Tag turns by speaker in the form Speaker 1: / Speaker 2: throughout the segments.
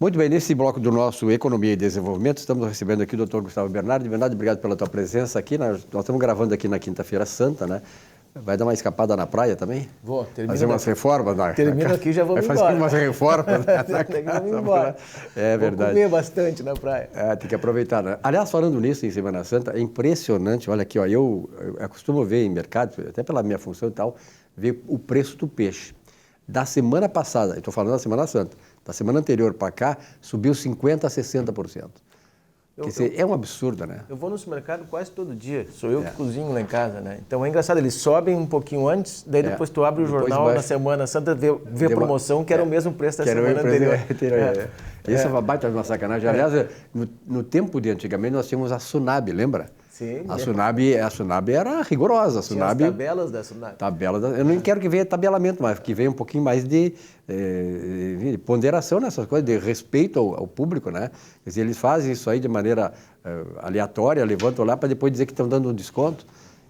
Speaker 1: Muito bem, nesse bloco do nosso Economia e Desenvolvimento, estamos recebendo aqui o Dr. Gustavo Bernardi. Bernardi, obrigado pela tua presença aqui. Nós estamos gravando aqui na Quinta-feira Santa, né? Vai dar uma escapada na praia também?
Speaker 2: Vou, termino.
Speaker 1: Fazer umas reformas na
Speaker 2: Termino aqui e já vou me embora.
Speaker 1: Vai fazer umas reformas na
Speaker 2: casa. Vou me embora.
Speaker 1: É verdade.
Speaker 2: Vou comer bastante na praia.
Speaker 1: É, tem que aproveitar, né? Aliás, falando nisso, em Semana Santa, é impressionante. Olha aqui, ó, eu costumo ver em mercado, até pela minha função e tal, ver o preço do peixe. Da semana passada, eu estou falando da Semana Santa, da semana anterior para cá, subiu 50% a 60%. Quer dizer, é um absurdo, né?
Speaker 2: Eu vou no supermercado quase todo dia, sou eu que cozinho lá em casa, né? Então é engraçado, eles sobem um pouquinho antes, daí depois tu abre o jornal na Semana Santa, vê a promoção, que era o mesmo preço da semana anterior.
Speaker 1: Isso é uma baita de uma sacanagem. Aliás, no tempo de antigamente nós tínhamos a Sunab, lembra?
Speaker 2: Sim.
Speaker 1: A Sunab era rigorosa. A Sunab,
Speaker 2: tinha as tabelas da Sunab.
Speaker 1: Eu não quero que venha tabelamento, mas que venha um pouquinho mais de ponderação nessas coisas, de respeito ao público, né? Quer dizer, eles fazem isso aí de maneira aleatória, levantam lá para depois dizer que estão dando um desconto.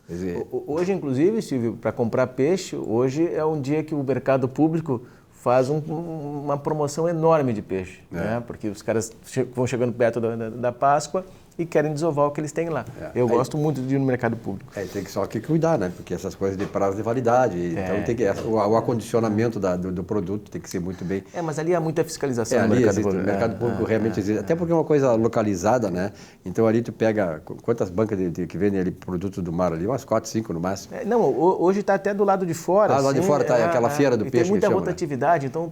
Speaker 1: Quer dizer...
Speaker 2: Hoje, inclusive, Silvio, para comprar peixe, hoje é um dia que o mercado público faz uma promoção enorme de peixe, né? Porque os caras vão chegando perto da Páscoa e querem desovar o que eles têm lá. Eu gosto muito de ir no mercado público.
Speaker 1: Tem que só que cuidar, né? Porque essas coisas de prazo de validade, então tem que, o acondicionamento do produto tem que ser muito bem...
Speaker 2: Mas ali há muita fiscalização no mercado público.
Speaker 1: O mercado público realmente existe, até porque é uma coisa localizada, né? Então ali tu pega, quantas bancas que vendem ali produtos do mar ali? Umas 4, 5 no máximo.
Speaker 2: Hoje está até do lado de fora.
Speaker 1: Lá de fora está aquela feira do peixe.
Speaker 2: Tem muita rotatividade, então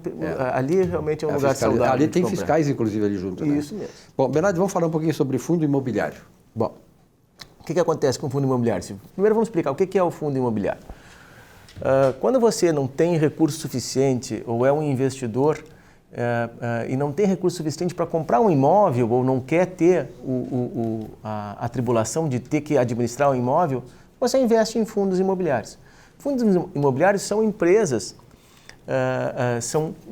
Speaker 2: ali realmente é um lugar saudável.
Speaker 1: Ali tem fiscais, inclusive, ali junto, né?
Speaker 2: Isso mesmo.
Speaker 1: Bom, Bernardo, vamos falar um pouquinho sobre fundo imobiliário.
Speaker 2: Bom, o que acontece com o fundo imobiliário, Silvio? Primeiro vamos explicar o que é o fundo imobiliário. Quando você não tem recurso suficiente ou é um investidor e não tem recurso suficiente para comprar um imóvel ou não quer ter a tribulação de ter que administrar um imóvel, você investe em fundos imobiliários. Fundos imobiliários são empresas,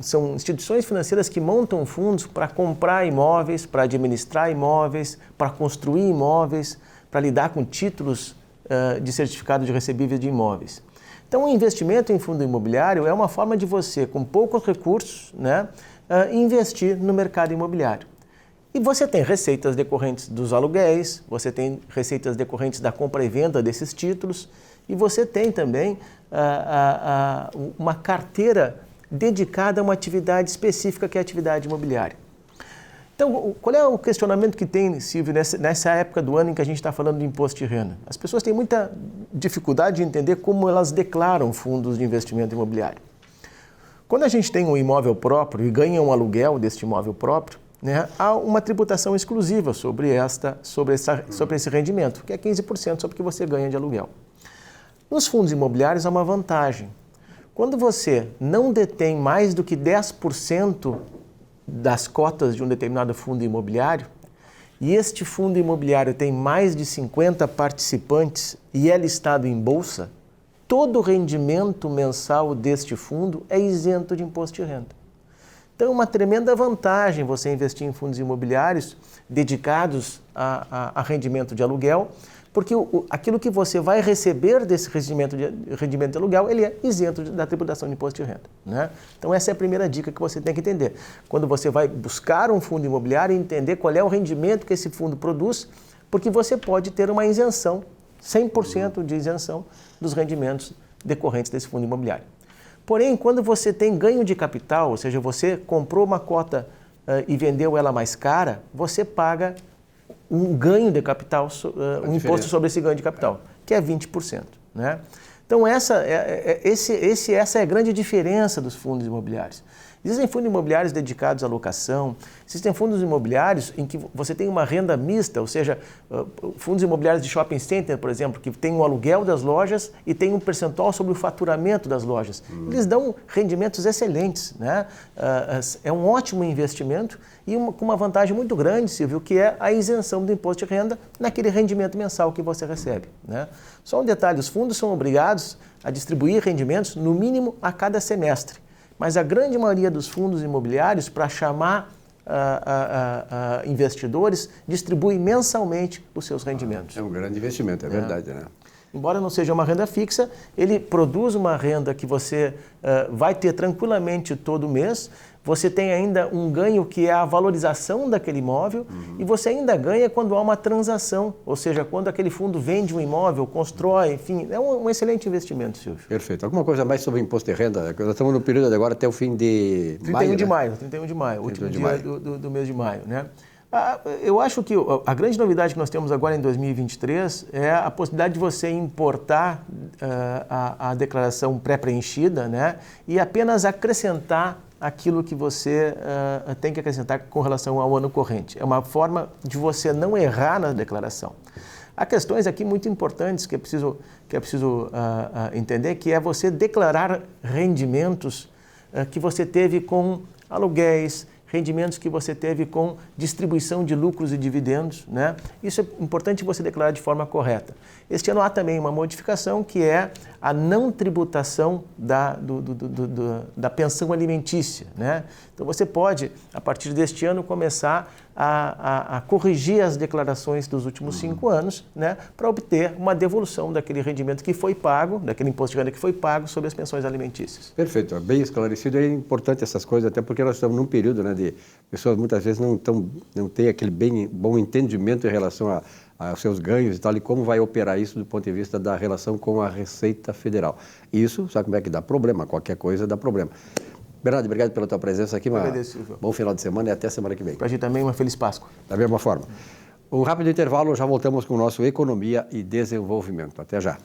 Speaker 2: são instituições financeiras que montam fundos para comprar imóveis, para administrar imóveis, para construir imóveis, para lidar com títulos de certificado de recebíveis de imóveis. Então, o investimento em fundo imobiliário é uma forma de você, com poucos recursos, né, investir no mercado imobiliário. E você tem receitas decorrentes dos aluguéis, você tem receitas decorrentes da compra e venda desses títulos, e você tem também uma carteira dedicada a uma atividade específica, que é a atividade imobiliária. Então, qual é o questionamento que tem, Silvio, nessa época do ano em que a gente está falando de imposto de renda? As pessoas têm muita dificuldade de entender como elas declaram fundos de investimento imobiliário. Quando a gente tem um imóvel próprio e ganha um aluguel deste imóvel próprio, né, há uma tributação exclusiva sobre esse rendimento, que é 15% sobre o que você ganha de aluguel. Nos fundos imobiliários há uma vantagem. Quando você não detém mais do que 10% das cotas de um determinado fundo imobiliário, e este fundo imobiliário tem mais de 50 participantes e é listado em bolsa, todo o rendimento mensal deste fundo é isento de imposto de renda. Então, é uma tremenda vantagem você investir em fundos imobiliários dedicados a rendimento de aluguel, porque aquilo que você vai receber desse rendimento de aluguel, ele é isento da tributação de imposto de renda, né? Então, essa é a primeira dica que você tem que entender. Quando você vai buscar um fundo imobiliário, entender qual é o rendimento que esse fundo produz, porque você pode ter uma isenção, 100% de isenção dos rendimentos decorrentes desse fundo imobiliário. Porém, quando você tem ganho de capital, ou seja, você comprou uma cota e vendeu ela mais cara, você paga um ganho de capital, um imposto sobre esse ganho de capital, que é 20%. Né? Então, essa é a grande diferença dos fundos imobiliários. Existem fundos imobiliários dedicados à locação, existem fundos imobiliários em que você tem uma renda mista, ou seja, fundos imobiliários de shopping center, por exemplo, que tem o aluguel das lojas e tem um percentual sobre o faturamento das lojas. Eles dão rendimentos excelentes, né? É um ótimo investimento e com uma vantagem muito grande, Silvio, que é a isenção do imposto de renda naquele rendimento mensal que você recebe, né? Só um detalhe, os fundos são obrigados a distribuir rendimentos no mínimo a cada semestre. Mas a grande maioria dos fundos imobiliários, para chamar investidores, distribui mensalmente os seus rendimentos.
Speaker 1: É um grande investimento, é verdade, né?
Speaker 2: Embora não seja uma renda fixa, ele produz uma renda que você vai ter tranquilamente todo mês. Você tem ainda um ganho que é a valorização daquele imóvel e você ainda ganha quando há uma transação, ou seja, quando aquele fundo vende um imóvel, constrói, enfim, é um excelente investimento, Silvio.
Speaker 1: Perfeito. Alguma coisa mais sobre o imposto de renda? Nós estamos no período agora até o fim de
Speaker 2: 31 de maio, 31 de maio, último dia do mês de maio, né? Eu acho que a grande novidade que nós temos agora em 2023 é a possibilidade de você importar a declaração pré-preenchida, né, e apenas acrescentar aquilo que você tem que acrescentar com relação ao ano corrente. É uma forma de você não errar na declaração. Há questões aqui muito importantes que é preciso entender, que é você declarar rendimentos que você teve com aluguéis, rendimentos que você teve com distribuição de lucros e dividendos, né? Isso é importante você declarar de forma correta. Este ano há também uma modificação que é a não tributação da pensão alimentícia, né? Então você pode, a partir deste ano, começar a corrigir as declarações dos últimos 5 anos, né, para obter uma devolução daquele rendimento que foi pago, daquele imposto de renda que foi pago sobre as pensões alimentícias.
Speaker 1: Perfeito, bem esclarecido. É importante essas coisas, até porque nós estamos num período, né, de pessoas muitas vezes não têm aquele bom entendimento em relação aos seus ganhos e tal, e como vai operar isso do ponto de vista da relação com a Receita Federal. Isso, sabe como é que dá problema? Qualquer coisa dá problema. Bernardo, obrigado pela tua presença aqui. Bom final de semana e até semana que vem.
Speaker 2: Para a gente também uma feliz Páscoa.
Speaker 1: Da mesma forma. Um rápido intervalo, já voltamos com o nosso Economia e Desenvolvimento. Até já.